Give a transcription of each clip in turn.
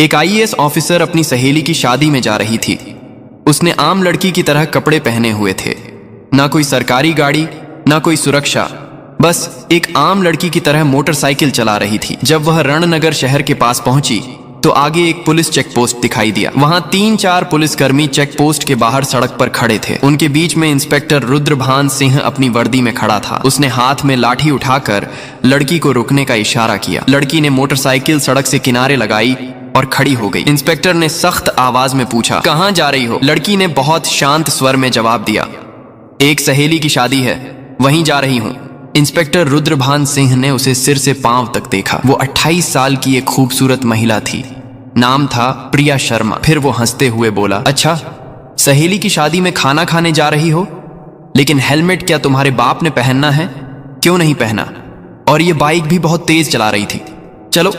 एक IAS officer अपनी सहेली की शादी में जा रही थी। उसने आम लड़की की तरह कपड़े पहने हुए थे, ना कोई सरकारी गाड़ी ना कोई सुरक्षा, बस एक आम लड़की की तरह मोटरसाइकिल चला रही थी। जब वह रणनगर शहर के पास पहुंची तो आगे एक पुलिस चेक पोस्ट दिखाई दिया। वहां 3-4 पुलिसकर्मी चेक पोस्ट के बाहर सड़क पर खड़े थे। उनके बीच में इंस्पेक्टर रुद्रभान सिंह अपनी वर्दी में खड़ा था। उसने हाथ में लाठी उठाकर लड़की को रुकने का इशारा किया। लड़की ने मोटरसाइकिल सड़क से किनारे लगाई और खड़ी हो गई। इंस्पेक्टर ने सख्त आवाज में पूछा, कहां जा रही हो? लड़की ने बहुत शांत स्वर में जवाब दिया, एक सहेली की शादी है, वहीं जा रही हूं। इंस्पेक्टर रुद्रभान सिंह ने उसे सिर से पांव तक देखा। वो 28 साल की एक खूबसूरत महिला थी। नाम था प्रिया शर्मा। फिर वो हंसते हुए बोला, अच्छा, सहेली की शादी में खाना खाने जा रही हो, लेकिन हेलमेट क्या तुम्हारे बाप ने पहनना है? क्यों नहीं पहना? और ये बाइक भी बहुत तेज चला रही थी। चलो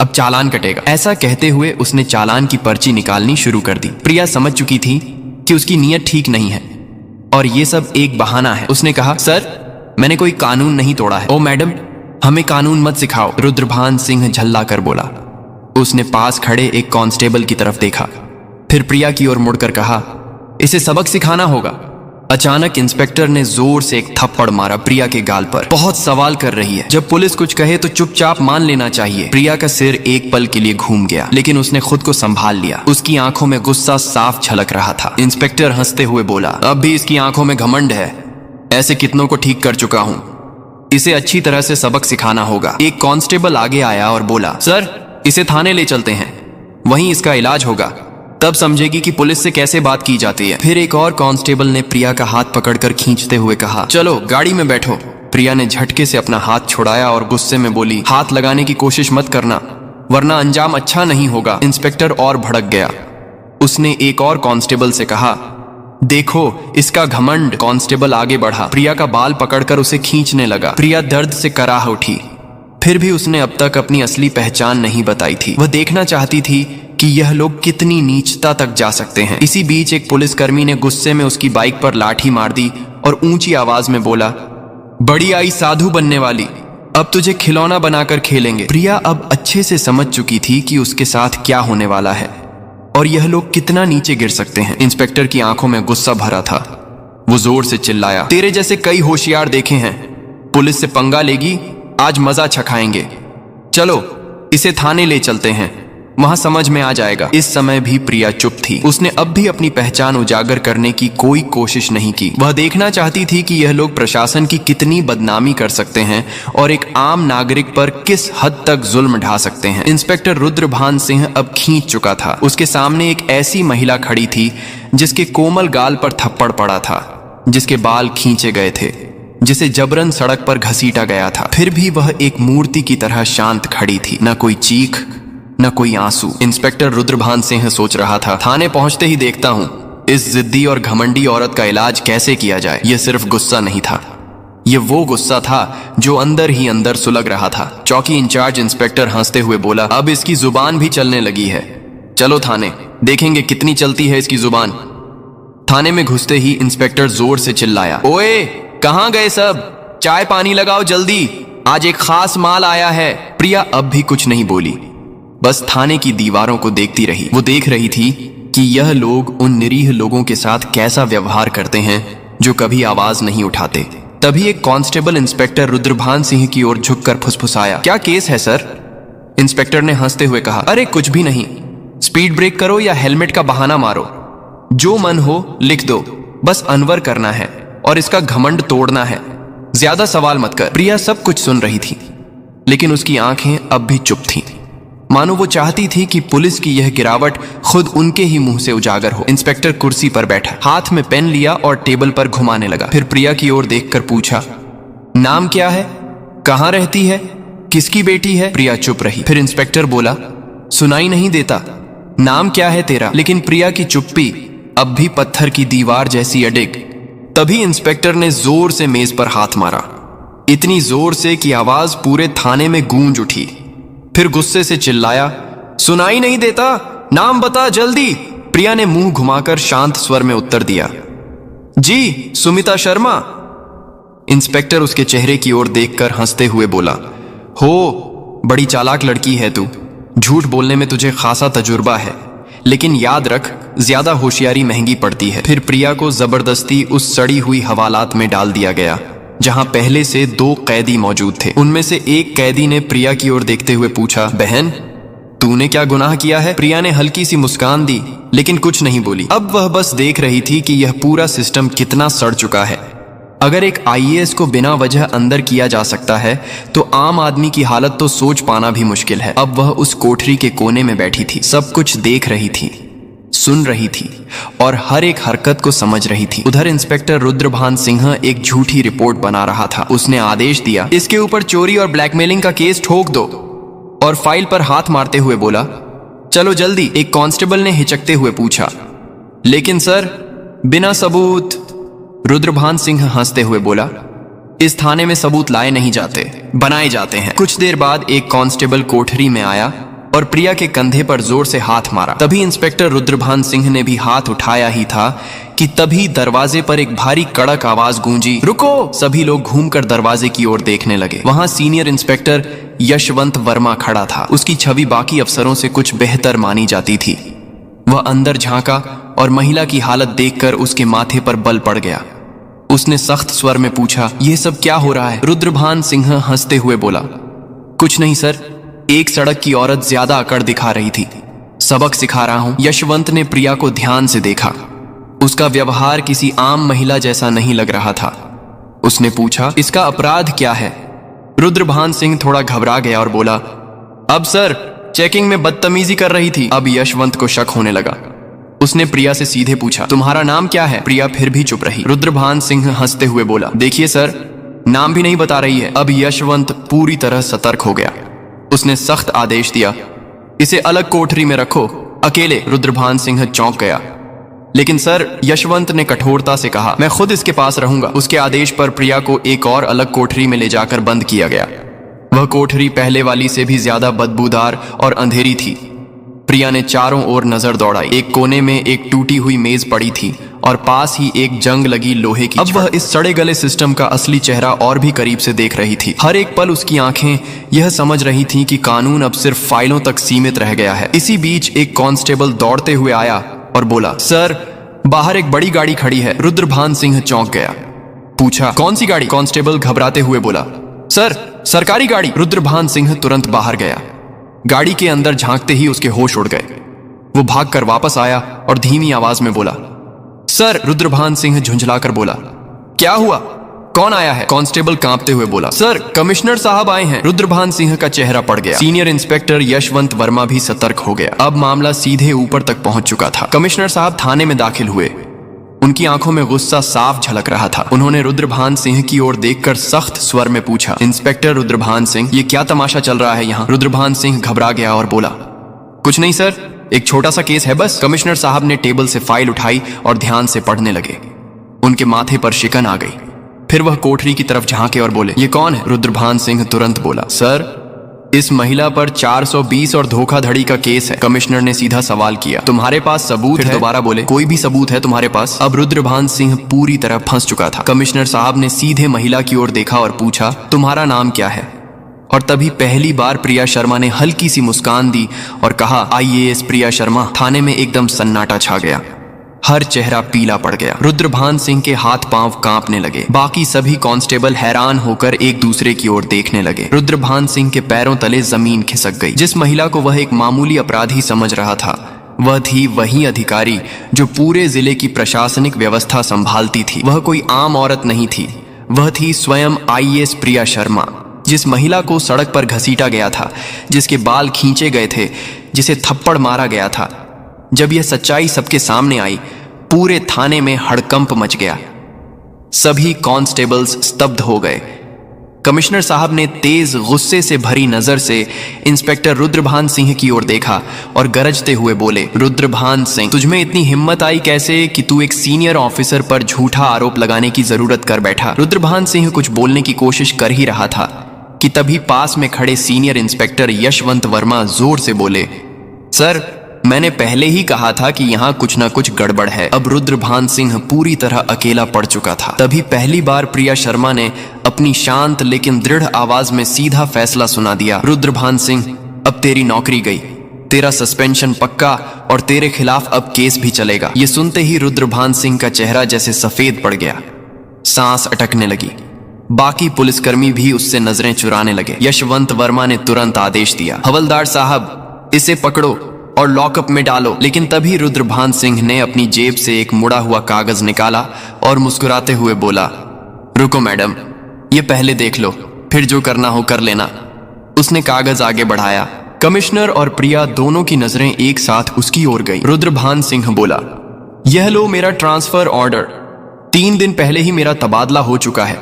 अब चालान कटेगा। ऐसा कहते हुए उसने चालान की पर्ची निकालनी शुरू कर दी। प्रिया समझ चुकी थी कि उसकी नीयत ठीक नहीं है और ये सब एक बहाना है। उसने कहा, सर, मैंने कोई कानून नहीं तोड़ा है। ओ मैडम, हमें कानून मत सिखाओ, रुद्रभान सिंह झल्ला कर बोला। उसने पास खड़े एक कांस्टेबल की तरफ देखा, फिर प्रिया की ओर मुड़कर कहा, इसे सबक सिखाना होगा। अचानक इंस्पेक्टर ने जोर से एक थप्पड़ मारा प्रिया के गाल पर। बहुत सवाल कर रही है, जब पुलिस कुछ कहे तो चुपचाप मान लेना चाहिए। प्रिया का सिर एक पल के लिए घूम गया, लेकिन उसने खुद को संभाल लिया। उसकी आंखों में गुस्सा साफ झलक रहा था। इंस्पेक्टर हंसते हुए बोला, अब भी इसकी आंखों में घमंड है, ऐसे कितनों को ठीक कर चुका हूं, इसे अच्छी तरह से सबक सिखाना होगा। एक कांस्टेबल आगे आया और बोला, सर, इसे थाने ले चलते हैं, वहीं इसका इलाज होगा, तब समझेगी कि पुलिस से कैसे बात की जाती है। फिर एक और कांस्टेबल ने प्रिया का हाथ पकड़कर खींचते हुए कहा, चलो गाड़ी में बैठो। प्रिया ने झटके से अपना हाथ छुड़ाया और गुस्से में बोली, हाथ लगाने की कोशिश मत करना, वरना अंजाम अच्छा नहीं होगा। इंस्पेक्टर और भड़क गया। उसने एक और कांस्टेबल से कहा, देखो इसका घमंड। कांस्टेबल आगे बढ़ा, प्रिया का बाल पकड़कर उसे खींचने लगा। प्रिया दर्द से कराह उठी। फिर भी उसने अब तक अपनी असली पहचान नहीं बताई थी। वह देखना चाहती थी कि यह लोग कितनी नीचता तक जा सकते हैं। इसी बीच एक पुलिसकर्मी ने गुस्से में उसकी बाइक पर लाठी मार दी और ऊंची आवाज में बोला, बड़ी आई साधु बनने वाली, अब तुझे खिलौना बनाकर खेलेंगे। प्रिया अब अच्छे से समझ चुकी थी कि उसके साथ क्या होने वाला है और यह लोग कितना नीचे गिर सकते हैं। इंस्पेक्टर की आंखों में गुस्सा भरा था। वो जोर से चिल्लाया, तेरे जैसे कई होशियार देखे हैं, पुलिस से पंगा लेगी, आज मजा चखाएंगे। चलो इसे थाने ले चलते हैं, वहां समझ में आ जाएगा। इस समय भी प्रिया चुप थी। उसने अब भी अपनी पहचान उजागर करने की कोई कोशिश नहीं की। वह देखना चाहती थी कि यह लोग प्रशासन की कितनी बदनामी कर सकते हैं और एक आम नागरिक पर किस हद तक जुल्म ढा सकते हैं। इंस्पेक्टर रुद्रभान सिंह अब खींच चुका था। उसके सामने एक ऐसी महिला खड़ी थी जिसके कोमल गाल पर थप्पड़ पड़ा था, जिसके बाल खींचे गए थे, जिसे जबरन सड़क पर घसीटा गया था। फिर भी वह एक मूर्ति की तरह शांत खड़ी थी, न कोई चीख न कोई आंसू। इंस्पेक्टर रुद्रभान सिंह सोच रहा था, थाने पहुंचते ही देखता हूं इस जिद्दी और घमंडी औरत का इलाज कैसे किया जाए। यह सिर्फ गुस्सा नहीं था, यह वो गुस्सा था जो अंदर ही अंदर सुलग रहा था। चौकी इंचार्ज इंस्पेक्टर हंसते हुए बोला, अब इसकी जुबान भी चलने लगी है, चलो थाने, देखेंगे कितनी चलती है इसकी जुबान। थाने में घुसते ही इंस्पेक्टर जोर से चिल्लाया, ओए कहां गए सब, चाय पानी लगाओ जल्दी, आज एक खास माल आया है। प्रिया अब भी कुछ नहीं बोली, बस थाने की दीवारों को देखती रही। वो देख रही थी कि यह लोग उन निरीह लोगों के साथ कैसा व्यवहार करते हैं जो कभी आवाज नहीं उठाते। तभी एक कांस्टेबल इंस्पेक्टर रुद्रभान सिंह की ओर झुककर फुसफुसाया, क्या केस है सर? इंस्पेक्टर ने हंसते हुए कहा, अरे कुछ भी नहीं, स्पीड ब्रेक करो या हेलमेट का बहाना मारो, जो मन हो लिख दो, बस अनवर करना है और इसका घमंड तोड़ना है, ज्यादा सवाल मत कर। प्रिया सब कुछ सुन रही थी, लेकिन उसकी आंखें अब भी चुप थीं, मानो वो चाहती थी कि पुलिस की यह गिरावट खुद उनके ही मुंह से उजागर हो। इंस्पेक्टर कुर्सी पर बैठा, हाथ में पेन लिया और टेबल पर घुमाने लगा। फिर प्रिया की ओर देखकर पूछा, नाम क्या है, कहां रहती है, किसकी बेटी है? प्रिया चुप रही। फिर इंस्पेक्टर बोला, सुनाई नहीं देता, नाम क्या है तेरा? लेकिन प्रिया की चुप्पी अब भी पत्थर की दीवार जैसी अडिग। तभी इंस्पेक्टर ने जोर से मेज पर हाथ मारा, इतनी जोर से कि आवाज पूरे थाने में गूंज उठी। फिर गुस्से से चिल्लाया, सुनाई नहीं देता, नाम बता जल्दी। प्रिया ने मुंह घुमाकर शांत स्वर में उत्तर दिया, जी सुमिता शर्मा। इंस्पेक्टर उसके चेहरे की ओर देखकर हंसते हुए बोला, हो बड़ी चालाक लड़की है तू, झूठ बोलने में तुझे खासा तजुर्बा है, लेकिन याद रख, ज्यादा होशियारी महंगी पड़ती है। फिर प्रिया को जबरदस्ती उस सड़ी हुई हवालात में डाल दिया गया जहां पहले से 2 कैदी मौजूद थे। उनमें से एक कैदी ने प्रिया की ओर देखते हुए पूछा, बहन तूने क्या गुनाह किया है? प्रिया ने हल्की सी मुस्कान दी, लेकिन कुछ नहीं बोली। अब वह बस देख रही थी कि यह पूरा सिस्टम कितना सड़ चुका है। अगर एक आईएएस को बिना वजह अंदर किया जा सकता है तो आम आदमी की हालत तो सोच पाना भी मुश्किल है। अब वह उस कोठरी के कोने में बैठी थी, सब कुछ देख रही थी, सुन रही थी और हर एक हरकत को समझ रही थी। उधर इंस्पेक्टर रुद्रभान सिंह एक झूठी रिपोर्ट बना रहा था। उसने आदेश दिया, इसके ऊपर चोरी और ब्लैकमेलिंग का केस ठोक दो, और फाइल पर हाथ मारते हुए बोला, चलो जल्दी। एक कांस्टेबल ने हिचकते हुए पूछा, लेकिन सर बिना सबूत? रुद्रभान सिंह हंसते हुए बोला, इस थाने में सबूत लाए नहीं जाते, बनाए जाते हैं। कुछ देर बाद एक कांस्टेबल कोठरी में आया और प्रिया के कंधे पर जोर से हाथ मारा। तभी इंस्पेक्टर रुद्रभान सिंह ने भी हाथ उठाया ही था कि तभी दरवाजे पर एक भारी कड़क आवाज गूंजी, रुको! सभी लोग घूमकर दरवाजे की ओर देखने लगे। वहां सीनियर इंस्पेक्टर यशवंत वर्मा खड़ा था। उसकी छवि बाकी अफसरों से कुछ बेहतर मानी जाती थी। वह अंदर झांका और महिला की हालत देखकर उसके माथे पर बल पड़ गया। उसने सख्त स्वर में पूछा, यह सब क्या हो रहा है? रुद्रभान सिंह हंसते हुए बोला, कुछ नहीं सर, एक सड़क की औरत ज्यादा अकड़ दिखा रही थी, सबक सिखा रहा हूं। यशवंत ने प्रिया को ध्यान से देखा। उसका व्यवहार किसी आम महिला जैसा नहीं लग रहा था। उसने पूछा, इसका अपराध क्या है? रुद्रभान सिंह थोड़ा घबरा गया और बोला, अब सर चेकिंग में बदतमीजी कर रही थी। अब यशवंत को शक होने लगा। उसने प्रिया से सीधे पूछा, तुम्हारा नाम क्या है? प्रिया फिर भी चुप रही। रुद्रभान सिंह हंसते हुए बोला, देखिए सर, नाम भी नहीं बता रही है। अब यशवंत पूरी तरह सतर्क हो गया। उसने सख्त आदेश दिया, इसे अलग कोठरी में रखो, अकेले। रुद्रभान सिंह चौंक गया। लेकिन सर, यशवंत ने कठोरता से कहा, मैं खुद इसके पास रहूंगा। उसके आदेश पर प्रिया को एक और अलग कोठरी में ले जाकर बंद किया गया। वह कोठरी पहले वाली से भी ज्यादा बदबूदार और अंधेरी थी। प्रिया ने चारों ओर नजर दौड़ाई। एक कोने में एक टूटी हुई मेज पड़ी थी और पास ही एक जंग लगी लोहे की। अब वह इस सड़े गले सिस्टम का असली चेहरा और भी करीब से देख रही थी। हर एक पल उसकी आंखें यह समझ रही थीं कि कानून अब सिर्फ फाइलों तक सीमित रह गया है। इसी बीच एक कांस्टेबल दौड़ते हुए आया और बोला, सर बाहर एक बड़ी गाड़ी खड़ी है। रुद्रभान सिंह चौंक गया। पूछा, कौन सी गाड़ी? कांस्टेबल घबराते हुए बोला, सर सरकारी गाड़ी। रुद्रभान सिंह तुरंत बाहर गया। गाड़ी के अंदर झांकते ही उसके होश उड़ गए। वो भागकर वापस आया और धीमी आवाज में बोला, सर। रुद्रभान सिंह झुंझलाकर बोला, क्या हुआ? कौन आया है? कांस्टेबल कांपते हुए बोला, सर कमिश्नर साहब आए हैं। रुद्रभान सिंह का चेहरा पड़ गया। सीनियर इंस्पेक्टर यशवंत वर्मा भी सतर्क हो गया। अब मामला सीधे ऊपर तक पहुंच चुका था। कमिश्नर साहब थाने में दाखिल हुए। उनकी आंखों में गुस्सा साफ झलक रहा था। उन्होंने रुद्रभान सिंह की ओर देखकर सख्त स्वर में पूछा, इंस्पेक्टर रुद्रभान सिंह, ये क्या तमाशा चल रहा है यहाँ? रुद्रभान सिंह घबरा गया और बोला, कुछ नहीं सर, एक छोटा सा केस है बस। कमिश्नर साहब ने टेबल से फाइल उठाई और ध्यान से पढ़ने लगे। उनके माथे पर शिकन आ गई। फिर वह कोठरी की तरफ झांके और बोले, ये कौन है? रुद्रभान सिंह तुरंत बोला, सर इस महिला पर 420 और धोखाधड़ी का केस है। कमिश्नर ने सीधा सवाल किया, तुम्हारे पास सबूत है? दोबारा बोले, कोई भी सबूत है तुम्हारे पास? अब रुद्रभान सिंह पूरी तरह फंस चुका था। कमिश्नर साहब ने सीधे महिला की ओर देखा और पूछा, तुम्हारा नाम क्या है? और तभी पहली बार प्रिया शर्मा ने हल्की सी मुस्कान दी और कहा, आईएएस प्रिया शर्मा। थाने में एकदम सन्नाटा छा गया। हर चेहरा पीला पड़ गया। रुद्रभान सिंह के हाथ पांव कांपने लगे। बाकी सभी कांस्टेबल हैरान होकर एक दूसरे की ओर देखने लगे। रुद्रभान सिंह के पैरों तले जमीन खिसक गई। जिस महिला को वह एक मामूली अपराधी समझ रहा था, वह थी वही अधिकारी जो पूरे जिले की प्रशासनिक व्यवस्था संभालती थी। वह कोई आम औरत नहीं थी, वह थी स्वयं आईएएस प्रिया शर्मा। जिस महिला को सड़क पर घसीटा गया था, जिसके बाल खींचे गए थे, जिसे थप्पड़ मारा गया था, जब यह सच्चाई सबके सामने आई, पूरे थाने में हड़कंप मच गया। सभी कांस्टेबल्स स्तब्ध हो गए। कमिश्नर साहब ने तेज गुस्से से भरी नजर से इंस्पेक्टर रुद्रभान सिंह की ओर देखा और गरजते हुए बोले, रुद्रभान सिंह, तुझमें इतनी हिम्मत आई कैसे कि तू एक सीनियर ऑफिसर पर झूठा आरोप लगाने की जरूरत कर बैठा? रुद्रभान सिंह कुछ बोलने की कोशिश कर ही रहा था कि तभी पास में खड़े सीनियर इंस्पेक्टर यशवंत वर्मा जोर से बोले, सर मैंने पहले ही कहा था कि यहाँ कुछ ना कुछ गड़बड़ है। अब रुद्रभान सिंह पूरी तरह अकेला पड़ चुका था। तभी पहली बार प्रिया शर्मा ने अपनी शांत लेकिन दृढ़ आवाज में सीधा फैसला सुना दिया, रुद्रभान सिंह, अब तेरी नौकरी गई, तेरा सस्पेंशन पक्का और तेरे खिलाफ अब केस भी चलेगा। ये सुनते ही रुद्रभान सिंह का चेहरा जैसे सफेद पड़ गया, सांस अटकने लगी। बाकी पुलिसकर्मी भी उससे नजरें चुराने लगे। यशवंत वर्मा ने तुरंत आदेश दिया, हवलदार साहब इसे पकड़ो और लॉकअप में डालो। लेकिन तभी रुद्रभान सिंह ने अपनी जेब से एक मुड़ा हुआ कागज निकाला और मुस्कुराते हुए बोला, रुको मैडम, ये पहले देख लो, फिर जो करना हो कर लेना। उसने कागज आगे बढ़ाया। कमिश्नर और प्रिया दोनों की नजरें एक साथ उसकी ओर गई। रुद्रभान सिंह बोला, यह लो मेरा ट्रांसफर ऑर्डर। 3 दिन पहले ही मेरा तबादला हो चुका है।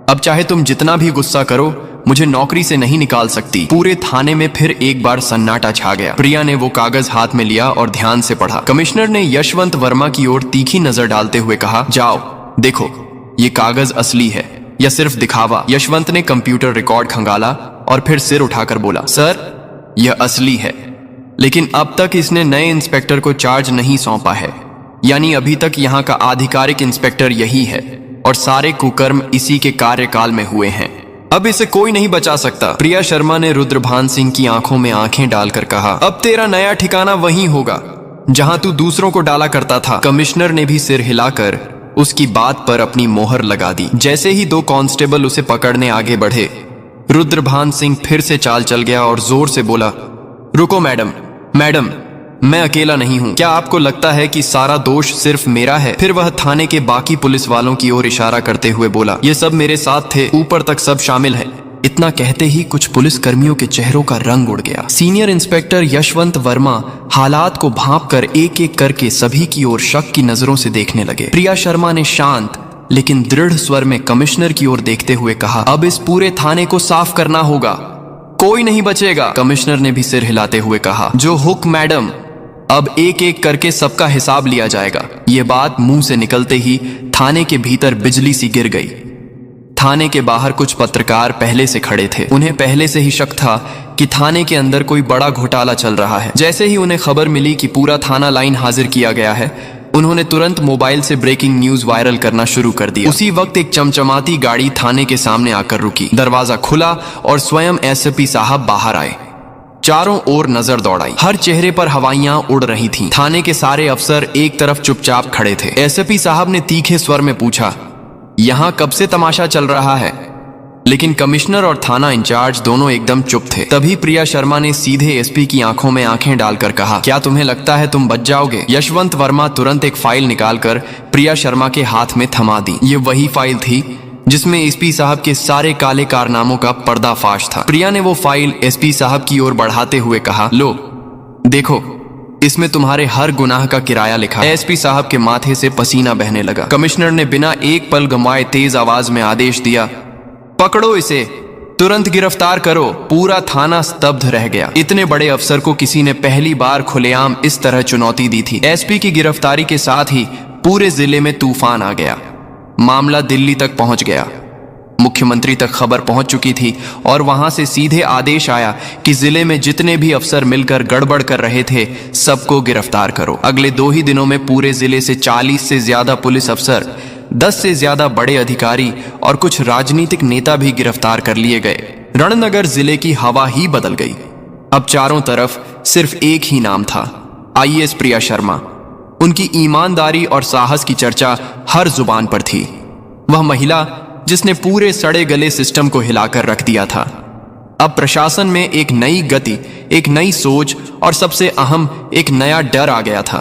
अब चाहे तुम जितना भी गुस्सा करो, मुझे नौकरी से नहीं निकाल सकती। पूरे थाने में फिर एक बार सन्नाटा छा गया। प्रिया ने वो कागज हाथ में लिया और ध्यान से पढ़ा। कमिश्नर ने यशवंत वर्मा की ओर तीखी नजर डालते हुए कहा, जाओ देखो ये कागज असली है या सिर्फ दिखावा। यशवंत ने कंप्यूटर रिकॉर्ड खंगाला और फिर सिर उठाकर बोला, सर यह असली है, लेकिन अब तक इसने नए इंस्पेक्टर को चार्ज नहीं सौंपा है, यानी अभी तक यहाँ का आधिकारिक इंस्पेक्टर यही है और सारे कुकर्म इसी के कार्यकाल में हुए हैं। अब इसे कोई नहीं बचा सकता। प्रिया शर्मा ने रुद्रभान सिंह की आंखों में आंखें डालकर कहा, अब तेरा नया ठिकाना वहीं होगा जहां तू दूसरों को डाला करता था। कमिश्नर ने भी सिर हिलाकर उसकी बात पर अपनी मोहर लगा दी। जैसे ही 2 कांस्टेबल उसे पकड़ने आगे बढ़े, रुद्रभान सिंह फिर से चाल चल गया और जोर से बोला, रुको मैडम, मैडम मैं अकेला नहीं हूं। क्या आपको लगता है कि सारा दोष सिर्फ मेरा है? फिर वह थाने के बाकी पुलिस वालों की ओर इशारा करते हुए बोला, ये सब मेरे साथ थे, ऊपर तक सब शामिल है। इतना कहते ही कुछ पुलिस कर्मियों के चेहरों का रंग उड़ गया। सीनियर इंस्पेक्टर यशवंत वर्मा हालात को भांपकर एक एक करके सभी की ओर शक की नजरों से देखने लगे। प्रिया शर्मा ने शांत लेकिन दृढ़ स्वर में कमिश्नर की ओर देखते हुए कहा, अब इस पूरे थाने को साफ करना होगा, कोई नहीं बचेगा। कमिश्नर ने भी सिर हिलाते हुए कहा, जो हुक्म मैडम, अब एक एक करके सबका हिसाब लिया जाएगा। ये बात मुंह से निकलते ही थाने के भीतर बिजली सी गिर गई। थाने के बाहर कुछ पत्रकार पहले से खड़े थे। उन्हें पहले से ही शक था कि थाने के अंदर कोई बड़ा घोटाला चल रहा है। जैसे ही उन्हें खबर मिली कि पूरा थाना लाइन हाजिर किया गया है, उन्होंने तुरंत मोबाइल से ब्रेकिंग न्यूज वायरल करना शुरू कर दिया। उसी वक्त एक चमचमाती गाड़ी थाने के सामने आकर रुकी। दरवाजा खुला और स्वयं एसपी साहब बाहर आए। चारों ओर नजर दौड़ाई। हर चेहरे पर हवाइयां उड़ रही थीं। थाने के सारे अफसर एक तरफ चुपचाप खड़े थे। एसपी साहब ने तीखे स्वर में पूछा, यहां कब से तमाशा चल रहा है? लेकिन कमिश्नर और थाना इंचार्ज दोनों एकदम चुप थे। तभी प्रिया शर्मा ने सीधे एसपी की आंखों में आंखें डालकर कहा, क्या तुम्हें लगता है तुम बच जाओगे? यशवंत वर्मा तुरंत एक फाइल निकालकर प्रिया शर्मा के हाथ में थमा दी। ये वही फाइल थी जिसमें एसपी साहब के सारे काले कारनामों का पर्दाफाश था। प्रिया ने वो फाइल एसपी साहब की ओर बढ़ाते हुए कहा, लो देखो, इसमें तुम्हारे हर गुनाह का किराया लिखा है। एसपी साहब के माथे से पसीना बहने लगा। कमिश्नर ने बिना एक पल गंवाए तेज आवाज में आदेश दिया, पकड़ो इसे, तुरंत गिरफ्तार करो। पूरा थाना स्तब्ध रह गया। इतने बड़े अफसर को किसी ने पहली बार खुलेआम इस तरह चुनौती दी थी। एसपी की गिरफ्तारी के साथ ही पूरे जिले में तूफान आ गया। मामला दिल्ली तक पहुंच गया। मुख्यमंत्री तक खबर पहुंच चुकी थी और वहां से सीधे आदेश आया कि जिले में जितने भी अफसर मिलकर गड़बड़ कर रहे थे, सबको गिरफ्तार करो। अगले 2 ही दिनों में पूरे जिले से 40 से ज्यादा पुलिस अफसर, 10 से ज्यादा बड़े अधिकारी और कुछ राजनीतिक नेता भी गिरफ्तार कर लिए गए। रणनगर जिले की हवा ही बदल गई। अब चारों तरफ सिर्फ एक ही नाम था, आईएएस प्रिया शर्मा। उनकी ईमानदारी और साहस की चर्चा हर जुबान पर थी। वह महिला जिसने पूरे सड़े गले सिस्टम को हिलाकर रख दिया था। अब प्रशासन में एक नई गति, एक नई सोच और सबसे अहम एक नया डर आ गया था।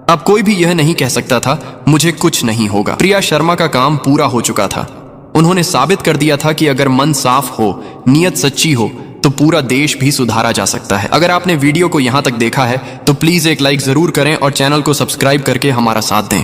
अब कोई भी यह नहीं कह सकता था मुझे कुछ नहीं होगा। प्रिया शर्मा का काम पूरा हो चुका था। उन्होंने साबित कर दिया था कि अगर मन साफ हो, नीयत सच्ची हो, तो पूरा देश भी सुधारा जा सकता है। अगर आपने वीडियो को यहां तक देखा है तो प्लीज एक लाइक जरूर करें और चैनल को सब्सक्राइब करके हमारा साथ दें।